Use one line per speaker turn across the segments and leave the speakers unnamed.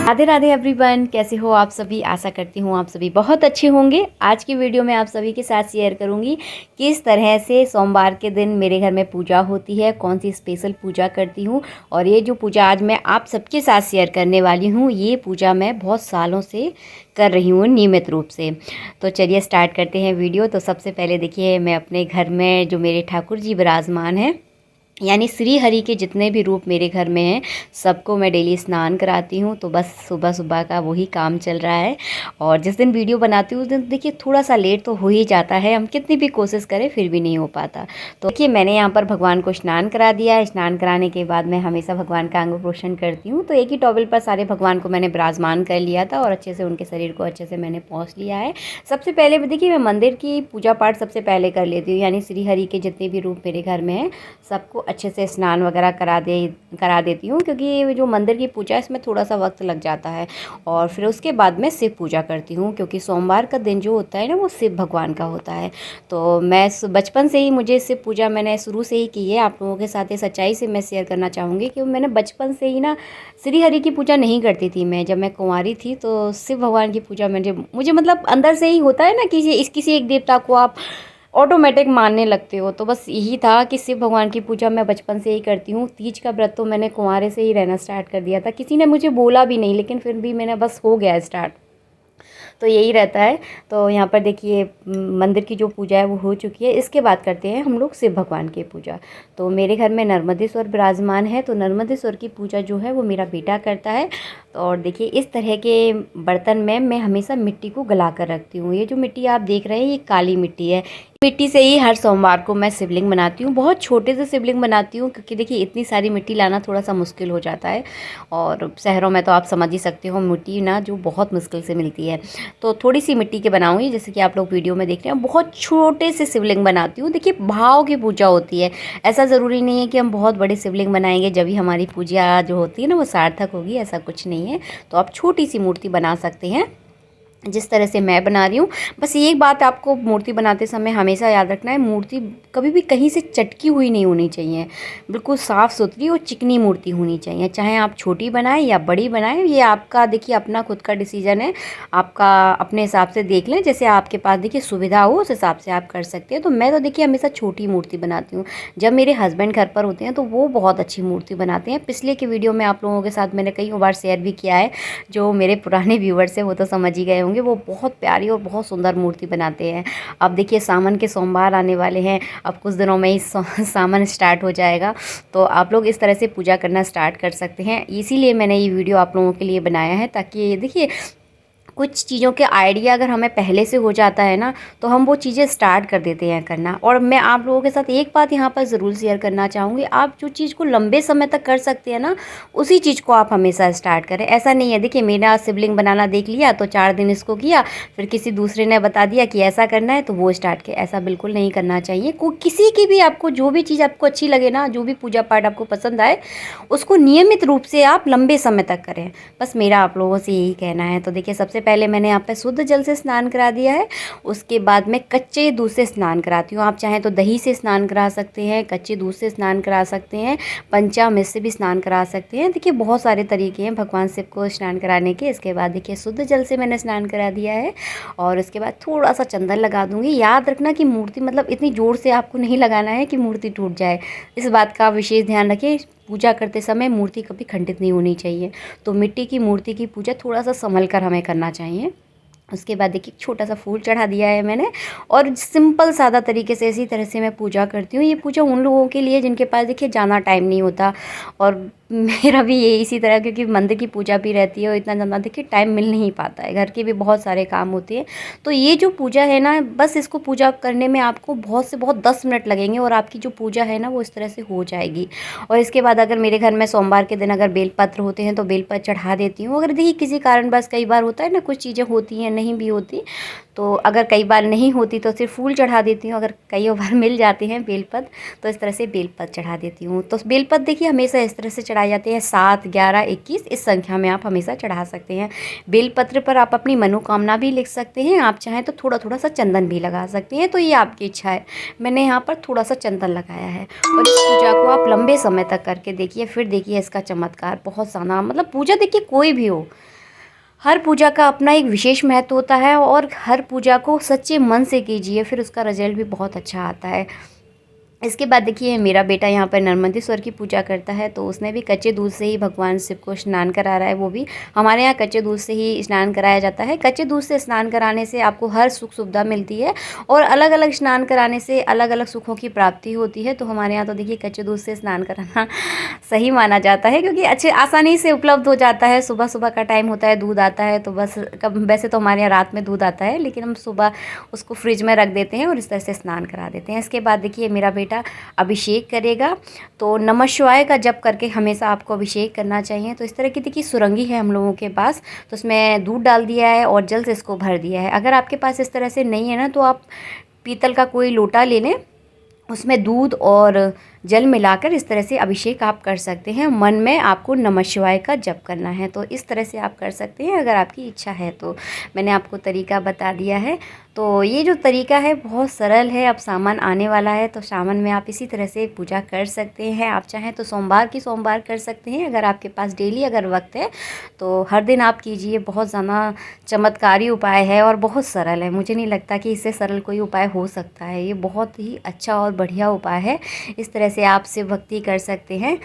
Radhe Radhe everyone, कैसे हो आप सभी। आशा करती हूँ आप सभी बहुत अच्छे होंगे। आज की वीडियो में आप सभी के साथ शेयर करूँगी किस तरह से सोमवार के दिन मेरे घर में पूजा होती है, कौन सी स्पेशल पूजा करती हूँ। और ये जो पूजा आज मैं आप सबके साथ शेयर करने वाली हूँ, ये पूजा मैं बहुत सालों से कर रही हूँ नियमित रूप से। तो चलिए स्टार्ट करते हैं वीडियो। तो सबसे पहले देखिए, मैं अपने घर में जो मेरे ठाकुर जी विराजमान हैं, यानी श्री हरि के जितने भी रूप मेरे घर में हैं, सबको मैं डेली स्नान कराती हूँ। तो बस सुबह सुबह का वही काम चल रहा है। और जिस दिन वीडियो बनाती हूँ उस दिन देखिए थोड़ा सा लेट तो हो ही जाता है, हम कितनी भी कोशिश करें फिर भी नहीं हो पाता। तो देखिए, मैंने यहाँ पर भगवान को स्नान करा दिया है। स्नान कराने के बाद मैं हमेशा भगवान का अंग प्रोक्षण करती हूँ। तो एक ही टॉवल पर सारे भगवान को मैंने विराजमान कर लिया था और अच्छे से उनके शरीर को अच्छे से मैंने पोंछ लिया है। सबसे पहले देखिए, मैं मंदिर की पूजा पाठ सबसे पहले कर लेती हूँ, यानी श्री हरि के जितने भी रूप मेरे घर में हैं सबको अच्छे से स्नान वगैरह करा देती हूँ, क्योंकि जो मंदिर की पूजा है इसमें थोड़ा सा वक्त लग जाता है। और फिर उसके बाद मैं शिव पूजा करती हूँ, क्योंकि सोमवार का दिन जो होता है ना, वो शिव भगवान का होता है। तो मैं बचपन से ही मुझे शिव पूजा मैंने शुरू से ही की है। आप लोगों के साथ ये सच्चाई से मैं शेयर करना चाहूँगी कि मैंने बचपन से ही ना श्री हरि की पूजा नहीं करती थी। मैं जब मैं कुंवारी थी तो शिव भगवान की पूजा मुझे मतलब अंदर से ही होता है ना कि किसी एक देवता को आप ऑटोमेटिक मानने लगते हो। तो बस यही था कि शिव भगवान की पूजा मैं बचपन से ही करती हूँ। तीज का व्रत तो मैंने कुंवारे से ही रहना स्टार्ट कर दिया था, किसी ने मुझे बोला भी नहीं, लेकिन फिर भी मैंने बस हो गया स्टार्ट। तो यही रहता है। तो यहाँ पर देखिए, मंदिर की जो पूजा है वो हो चुकी है। इसके बाद करते हैं हम लोग शिव भगवान की पूजा। तो मेरे घर में नर्मदेश्वर विराजमान है, तो नर्मदेश्वर की पूजा जो है वो मेरा बेटा करता है। और देखिए, इस तरह के बर्तन में मैं हमेशा मिट्टी को गला कर रखती हूँ। ये जो मिट्टी आप देख रहे हैं ये काली मिट्टी है। मिट्टी से ही हर सोमवार को मैं शिवलिंग बनाती हूँ। बहुत छोटे से शिवलिंग बनाती हूँ, क्योंकि देखिए इतनी सारी मिट्टी लाना थोड़ा सा मुश्किल हो जाता है। और शहरों में तो आप समझ ही सकते हो, मिट्टी ना जो बहुत मुश्किल से मिलती है। तो थोड़ी सी मिट्टी के बनाऊंगी, जैसे कि आप लोग वीडियो में देख रहे हैं। बहुत छोटे से शिवलिंग बनाती हूँ। देखिए, भाव की पूजा होती है, ऐसा ज़रूरी नहीं है कि हम बहुत बड़े शिवलिंग बनाएंगे जब भी हमारी पूजा जो होती है ना वो सार्थक होगी, ऐसा कुछ नहीं है। तो आप छोटी सी मूर्ति बना सकते हैं जिस तरह से मैं बना रही हूँ। बस ये एक बात आपको मूर्ति बनाते समय हमेशा याद रखना है, मूर्ति कभी भी कहीं से चटकी हुई नहीं होनी चाहिए। बिल्कुल साफ़ सुथरी और चिकनी मूर्ति होनी चाहिए। चाहे आप छोटी बनाएं या बड़ी बनाएं, ये आपका देखिए अपना खुद का डिसीजन है। आपका अपने हिसाब से देख लें, जैसे आपके पास देखिए सुविधा हो उस हिसाब से आप कर सकते हैं। तो मैं तो देखिए हमेशा छोटी मूर्ति बनाती हूँ। जब मेरे हस्बैंड घर पर होते हैं तो वो बहुत अच्छी मूर्ति बनाते हैं। पिछले की वीडियो में आप लोगों के साथ मैंने कई बार शेयर भी किया है। जो मेरे पुराने व्यूवर्स हैं वो तो समझ ही गए होंगे, वो बहुत प्यारी और बहुत सुंदर मूर्ति बनाते हैं। अब देखिए, सावन के सोमवार आने वाले हैं, अब कुछ दिनों में ही सावन स्टार्ट हो जाएगा। तो आप लोग इस तरह से पूजा करना स्टार्ट कर सकते हैं। इसीलिए मैंने ये वीडियो आप लोगों के लिए बनाया है, ताकि देखिए कुछ चीज़ों के आइडिया अगर हमें पहले से हो जाता है ना, तो हम वो चीज़ें स्टार्ट कर देते हैं करना। और मैं आप लोगों के साथ एक बात यहाँ पर ज़रूर शेयर करना चाहूँगी, आप जो चीज़ को लंबे समय तक कर सकते हैं ना, उसी चीज़ को आप हमेशा स्टार्ट करें। ऐसा नहीं है, देखिए मेरा शिवलिंग बनाना देख लिया तो 4 दिन इसको किया, फिर किसी दूसरे ने बता दिया कि ऐसा करना है तो वो स्टार्ट किया। ऐसा बिल्कुल नहीं करना चाहिए। किसी की भी आपको जो भी चीज़ आपको अच्छी लगे ना, जो भी पूजा पाठ आपको पसंद आए, उसको नियमित रूप से आप लंबे समय तक करें। बस मेरा आप लोगों से यही कहना है। तो देखिए, सबसे पहले मैंने यहाँ पे शुद्ध जल से स्नान करा दिया है। उसके बाद मैं कच्चे दूध से स्नान कराती हूँ। आप चाहें तो दही से स्नान करा सकते हैं, कच्चे दूध से स्नान करा सकते हैं, पंचामृत से भी स्नान करा सकते हैं। देखिए बहुत सारे तरीके हैं भगवान शिव को स्नान कराने के। इसके बाद देखिए शुद्ध जल से मैंने स्नान करा दिया है। और उसके बाद थोड़ा सा चंदन लगा दूँगी। याद रखना कि मूर्ति मतलब इतनी ज़ोर से आपको नहीं लगाना है कि मूर्ति टूट जाए, इस बात का विशेष ध्यान रखिए। पूजा करते समय मूर्ति कभी खंडित नहीं होनी चाहिए। तो मिट्टी की मूर्ति की पूजा थोड़ा सा संभल कर हमें करना चाहिए। उसके बाद देखिए छोटा सा फूल चढ़ा दिया है मैंने, और सिंपल सादा तरीके से इसी तरह से मैं पूजा करती हूँ। ये पूजा उन लोगों के लिए जिनके पास देखिए ज़्यादा टाइम नहीं होता, और मेरा भी ये इसी तरह, क्योंकि मंदिर की पूजा भी रहती है और इतना ज़्यादा देखिए टाइम मिल नहीं पाता है, घर के भी बहुत सारे काम होते हैं। तो ये जो पूजा है ना, बस इसको पूजा करने में आपको बहुत से बहुत 10 मिनट लगेंगे और आपकी जो पूजा है ना वो इस तरह से हो जाएगी। और इसके बाद अगर मेरे घर में सोमवार के दिन अगर बेलपत्र होते हैं तो बेलपत्र चढ़ा देती हूँ। अगर देखिए किसी कारणवश, कई बार होता है ना कुछ चीज़ें होती हैं नहीं भी होती, तो अगर कई बार नहीं होती तो सिर्फ फूल चढ़ा देती हूँ, अगर कई बार मिल जाते हैं बेलपत्र तो इस तरह से बेलपत्र चढ़ा देती हूँ। तो बेलपत्र देखिए हमेशा इस तरह से चढ़ाए जाते हैं, 7, 11, 21 इस संख्या में आप हमेशा चढ़ा सकते हैं। बेलपत्र पर आप अपनी मनोकामना भी लिख सकते हैं, आप चाहें तो थोड़ा थोड़ा सा चंदन भी लगा सकते हैं, तो ये आपकी इच्छा है। मैंने यहाँ पर थोड़ा सा चंदन लगाया है और इस पूजा को आप लंबे समय तक करके देखिए, फिर देखिए इसका चमत्कार बहुत ज़्यादा, मतलब पूजा देखिए कोई भी हो, हर पूजा का अपना एक विशेष महत्व होता है और हर पूजा को सच्चे मन से कीजिए, फिर उसका रिजल्ट भी बहुत अच्छा आता है। इसके बाद देखिए मेरा बेटा यहाँ पर नर्मदेश्वर की पूजा करता है, तो उसने भी कच्चे दूध से ही भगवान शिव को स्नान करा रहा है। वो भी हमारे यहाँ कच्चे दूध से ही स्नान कराया जाता है। कच्चे दूध से स्नान कराने से आपको हर सुख सुविधा मिलती है और अलग अलग स्नान कराने से अलग अलग सुखों की प्राप्ति होती है। तो हमारे यहाँ तो देखिए कच्चे दूध से स्नान कराना सही माना जाता है, क्योंकि अच्छे आसानी से उपलब्ध हो जाता है। सुबह सुबह का टाइम होता है, दूध आता है, तो बस वैसे तो हमारे यहाँ रात में दूध आता है, लेकिन हम सुबह उसको फ्रिज में रख देते हैं और इस तरह से स्नान करा देते हैं। इसके बाद देखिए मेरा बेटा अभिषेक करेगा, तो नमः शिवाय का जप करके हमेशा आपको अभिषेक करना चाहिए। तो इस तरह की देखिए सुरंगी है हम लोगों के पास, तो उसमें दूध डाल दिया है और जल से इसको भर दिया है। अगर आपके पास इस तरह से नहीं है ना, तो आप पीतल का कोई लोटा ले लें, उसमें दूध और जल मिलाकर इस तरह से अभिषेक आप कर सकते हैं। मन में आपको नमः शिवाय का जप करना है, तो इस तरह से आप कर सकते हैं अगर आपकी इच्छा है तो। मैंने आपको तरीका बता दिया है। तो ये जो तरीका है बहुत सरल है। अब सावन आने वाला है, तो सावन में आप इसी तरह से पूजा कर सकते हैं। आप चाहें तो सोमवार की सोमवार कर सकते हैं, अगर आपके पास डेली अगर वक्त है तो हर दिन आप कीजिए। बहुत ज़्यादा चमत्कारी उपाय है और बहुत सरल है। मुझे नहीं लगता कि इससे सरल कोई उपाय हो सकता है। ये बहुत ही अच्छा और बढ़िया उपाय है। इस तरह से आप शिव भक्ति कर सकते हैं।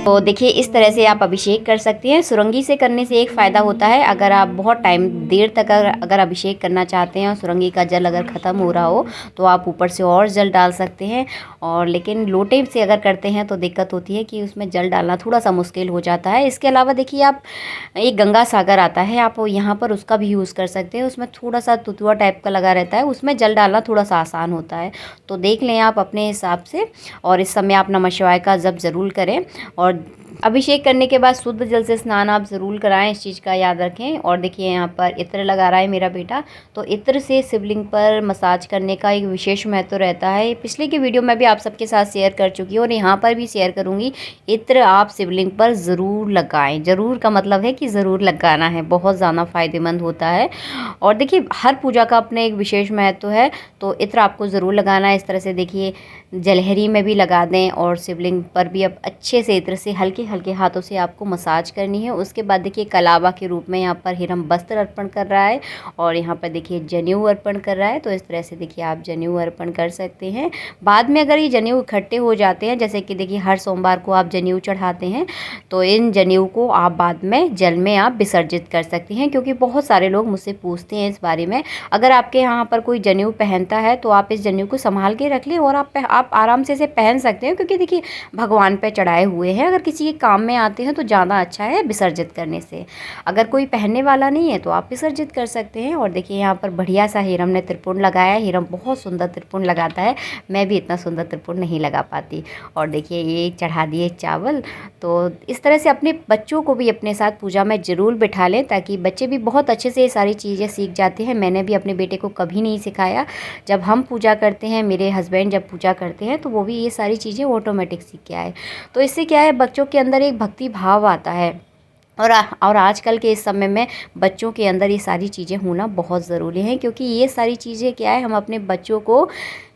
तो देखिए इस तरह से आप अभिषेक कर सकते हैं। सुरंगी से करने से एक फ़ायदा होता है, अगर आप बहुत टाइम देर तक अगर अभिषेक करना चाहते हैं और सुरंगी का जल अगर ख़त्म हो रहा हो तो आप ऊपर से और जल डाल सकते हैं। और लेकिन लोटे से अगर करते हैं तो दिक्कत होती है कि उसमें जल डालना थोड़ा सा मुश्किल हो जाता है। इसके अलावा देखिए आप एक गंगा सागर आता है, आप यहाँ पर उसका भी यूज़ कर सकते हैं। उसमें थोड़ा सा तुतुआ टाइप का लगा रहता है, उसमें जल डालना थोड़ा सा आसान होता है। तो देख लें आप अपने हिसाब से। और इस समय आप नमः शिवाय का जप ज़रूर करें और अभिषेक करने के बाद शुद्ध जल से स्नान आप ज़रूर कराएं, इस चीज़ का याद रखें। और देखिए यहाँ पर इत्र लगा रहा है मेरा बेटा, तो इत्र से शिवलिंग पर मसाज करने का एक विशेष महत्व रहता है। पिछले की वीडियो में भी आप सबके साथ शेयर कर चुकी हूँ और यहाँ पर भी शेयर करूँगी। इत्र आप शिवलिंग पर ज़रूर लगाएं। ज़रूर का मतलब है कि ज़रूर लगाना है, बहुत ज़्यादा फ़ायदेमंद होता है। और देखिए हर पूजा का अपने एक विशेष महत्व है, तो इत्र आपको ज़रूर लगाना है। इस तरह से देखिए जलहरी में भी लगा दें और शिवलिंग पर भी अब अच्छे से इत्र से हल्के हल्के हाथों से आपको मसाज करनी है। उसके बाद देखिए कलावा के रूप में यहाँ पर हिरम वस्त्र अर्पण कर रहा है और यहाँ पर देखिए जनेऊ अर्पण कर रहा है। तो इस तरह से देखिए आप जनेऊ अर्पण कर सकते हैं। बाद में अगर ये जनेऊ इकट्ठे हो जाते हैं, जैसे कि देखिए हर सोमवार को आप जनेऊ चढ़ाते हैं, तो इन जनेऊ को आप बाद में जल में आप विसर्जित कर सकते हैं। क्योंकि बहुत सारे लोग मुझसे पूछते हैं इस बारे में। अगर आपके यहाँ पर कोई जनेऊ पहनता है तो आप इस जनेऊ को संभाल के रख लें और आप आराम से इसे पहन सकते हैं, क्योंकि देखिए भगवान पे चढ़ाए हुए हैं। अगर किसी के काम में आते हैं तो ज़्यादा अच्छा है विसर्जित करने से। अगर कोई पहनने वाला नहीं है तो आप विसर्जित कर सकते हैं। और देखिए यहाँ पर बढ़िया सा हिरम ने त्रिपुंड लगाया है। हिरम बहुत सुंदर त्रिपुंड लगाता है, मैं भी इतना सुंदर त्रिपुंड नहीं लगा पाती। और देखिए ये चढ़ा दिए चावल। तो इस तरह से अपने बच्चों को भी अपने साथ पूजा में ज़रूर बिठा लें, ताकि बच्चे भी बहुत अच्छे से ये सारी चीज़ें सीख जाते हैं। मैंने भी अपने बेटे को कभी नहीं सिखाया। जब हम पूजा करते हैं, मेरे हस्बैंड जब पूजा करते हैं, तो वो भी ये सारी चीज़ें ऑटोमेटिक सीख के आए। तो इससे क्या है, बच्चों के अंदर एक भक्ति भाव आता है। और आजकल के इस समय में बच्चों के अंदर ये सारी चीज़ें होना बहुत ज़रूरी है, क्योंकि ये सारी चीज़ें क्या है, हम अपने बच्चों को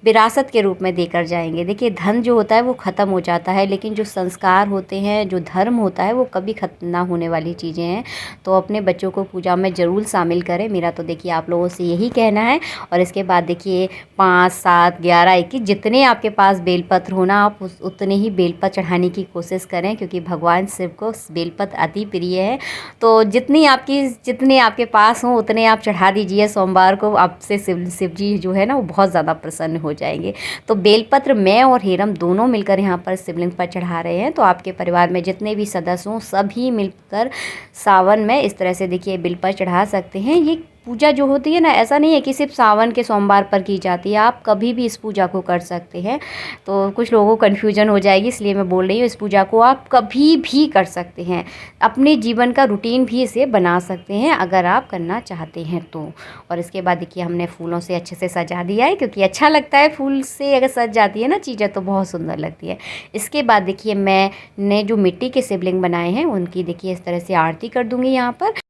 विरासत के रूप में देकर जाएंगे। देखिए धन जो होता है वो ख़त्म हो जाता है, लेकिन जो संस्कार होते हैं, जो धर्म होता है, वो कभी ख़त्म ना होने वाली चीज़ें हैं। तो अपने बच्चों को पूजा में ज़रूर शामिल करें। मेरा तो देखिए आप लोगों से यही कहना है। और इसके बाद देखिए 5, 7, 11, 21 जितने आपके पास बेलपत्र होना, आप उतने ही बेलपत्र चढ़ाने की कोशिश करें, क्योंकि भगवान शिव को बेलपत्र अति प्रिय है। तो जितने आपके पास हों उतने आप चढ़ा दीजिए। सोमवार को आपसे शिव जी जो है ना वो बहुत ज़्यादा प्रसन्न हो हो जाएंगे। तो बेलपत्र मैं और हेरम दोनों मिलकर यहाँ पर शिवलिंग पर चढ़ा रहे हैं। तो आपके परिवार में जितने भी सदस्य हों सभी मिलकर सावन में इस तरह से देखिए बेलपत्र चढ़ा सकते हैं। ये पूजा जो होती है ना, ऐसा नहीं है कि सिर्फ सावन के सोमवार पर की जाती है, आप कभी भी इस पूजा को कर सकते हैं। तो कुछ लोगों को कन्फ्यूजन हो जाएगी, इसलिए मैं बोल रही हूँ इस पूजा को आप कभी भी कर सकते हैं। अपने जीवन का रूटीन भी इसे बना सकते हैं अगर आप करना चाहते हैं तो। और इसके बाद देखिए हमने फूलों से अच्छे से सजा दिया है, क्योंकि अच्छा लगता है फूल से अगर सज जाती है ना चीज़ें तो बहुत सुंदर लगती है। इसके बाद देखिए मैंने जो मिट्टी के शिवलिंग बनाए हैं उनकी देखिए इस तरह से आरती कर दूँगी यहाँ पर।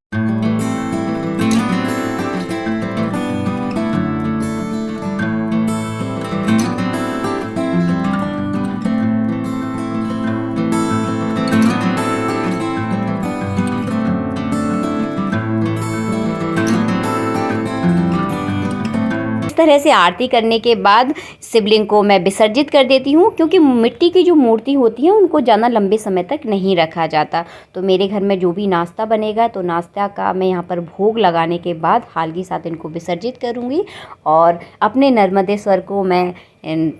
इस तरह से आरती करने के बाद शिवलिंग को मैं विसर्जित कर देती हूँ, क्योंकि मिट्टी की जो मूर्ति होती है उनको ज़्यादा लंबे समय तक नहीं रखा जाता। तो मेरे घर में जो भी नाश्ता बनेगा तो नाश्ता का मैं यहाँ पर भोग लगाने के बाद हाल के साथ इनको विसर्जित करूँगी। और अपने नर्मदेश्वर को मैं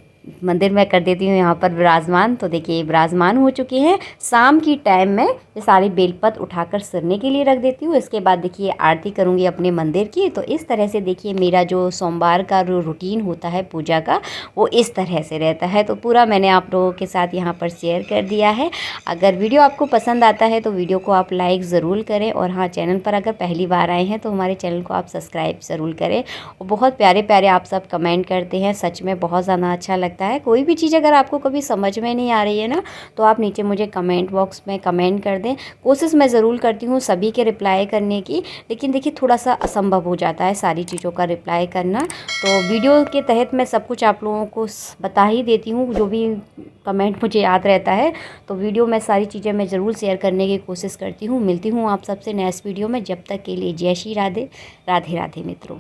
मंदिर में कर देती हूँ यहाँ पर विराजमान। तो देखिए विराजमान हो चुके हैं। शाम की टाइम में ये सारे बेलपत्र उठाकर सरने के लिए रख देती हूँ। इसके बाद देखिए आरती करूँगी अपने मंदिर की। तो इस तरह से देखिए मेरा जो सोमवार का जो रूटीन होता है पूजा का वो इस तरह से रहता है। तो पूरा मैंने आप लोगों के साथ यहाँ पर शेयर कर दिया है। अगर वीडियो आपको पसंद आता है तो वीडियो को आप लाइक ज़रूर करें। और हाँ, चैनल पर अगर पहली बार आए हैं तो हमारे चैनल को आप सब्सक्राइब ज़रूर करें। और बहुत प्यारे प्यारे आप सब कमेंट करते हैं, सच में बहुत ज़्यादा अच्छा लगता है। कोई भी चीज़ अगर आपको कभी समझ में नहीं आ रही है ना तो आप नीचे मुझे कमेंट बॉक्स में कमेंट कर दें। कोशिश मैं ज़रूर करती हूँ सभी के रिप्लाई करने की, लेकिन देखिए थोड़ा सा असंभव हो जाता है सारी चीज़ों का रिप्लाई करना। तो वीडियो के तहत मैं सब कुछ आप लोगों को बता ही देती हूँ, जो भी कमेंट मुझे याद रहता है। तो वीडियो में सारी चीज़ें मैं ज़रूर शेयर करने की कोशिश करती हूँ। मिलती हूँ आप सबसे नेक्स्ट वीडियो में। जब तक के लिए जय श्री राधे राधे राधे मित्रों।